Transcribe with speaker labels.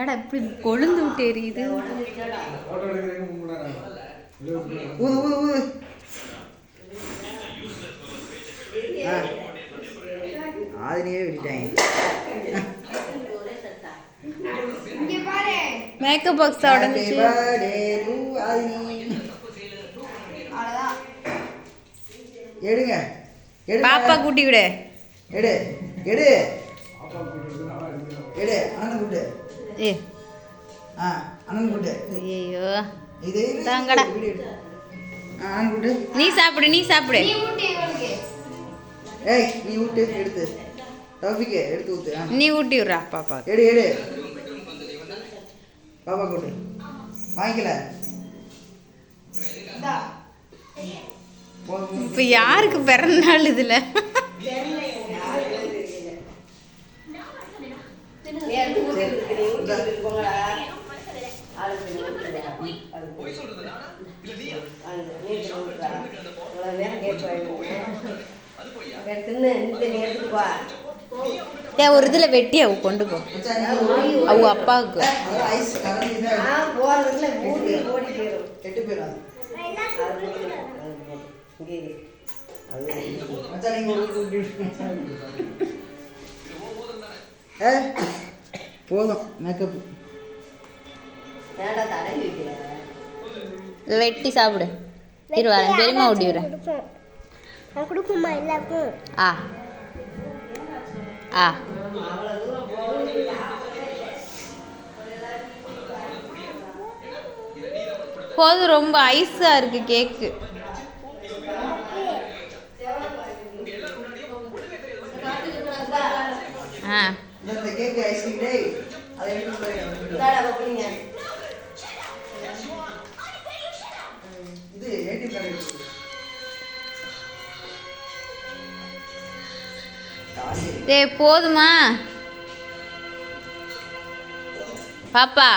Speaker 1: ஏடா இப்படி கொழுந்து விட்டு எரியுது.
Speaker 2: ஆதினியே விட்டாங்க.
Speaker 1: மேக்கப் பாக்ஸ் உடஞ்சிச்சு.
Speaker 2: எடுங்க,
Speaker 1: பாப்பா கூட்டி விடு.
Speaker 2: எடு எடு எடு. அண்ணன் கூட்டு.
Speaker 1: ஏ
Speaker 2: அண்ணன் கூட்டு.
Speaker 1: ஐயோ
Speaker 2: இது
Speaker 1: தாங்கடா.
Speaker 2: அண்ணன் கூட்டு.
Speaker 1: நீ சாப்பிடு, நீ சாப்பிடு.
Speaker 2: ஏய் நீ ஊட்டு. எடுத்து தௌஃபிக்கு எடுத்து ஊத்து.
Speaker 1: நீ ஊட்டி விட்றா பாப்பா.
Speaker 2: எடு எடு. பாப்பா கூட்டு. வாங்கிக்கல.
Speaker 1: இப்போ யாருக்கு பிறந்த நாள் இதுல? ஒரு இதுல வெட்டி அவ கொண்டு போ. அவ அப்பாவுக்கு
Speaker 2: போதும். மேக்கப்
Speaker 1: வெட்டி சாப்பிடு. இரு வரேன், பெரியம்மா ஊட்டி விடுறேன். ஆ ஆ போதும், ரொம்ப ஐஸா இருக்கு கேக்கு. ஆ
Speaker 2: இந்த கேக் ஐஸ்கிரீம் டேய் அதை இது ஏடிஎம் கார்டு எடுத்து.
Speaker 1: டேய் போதுமா பாப்பா?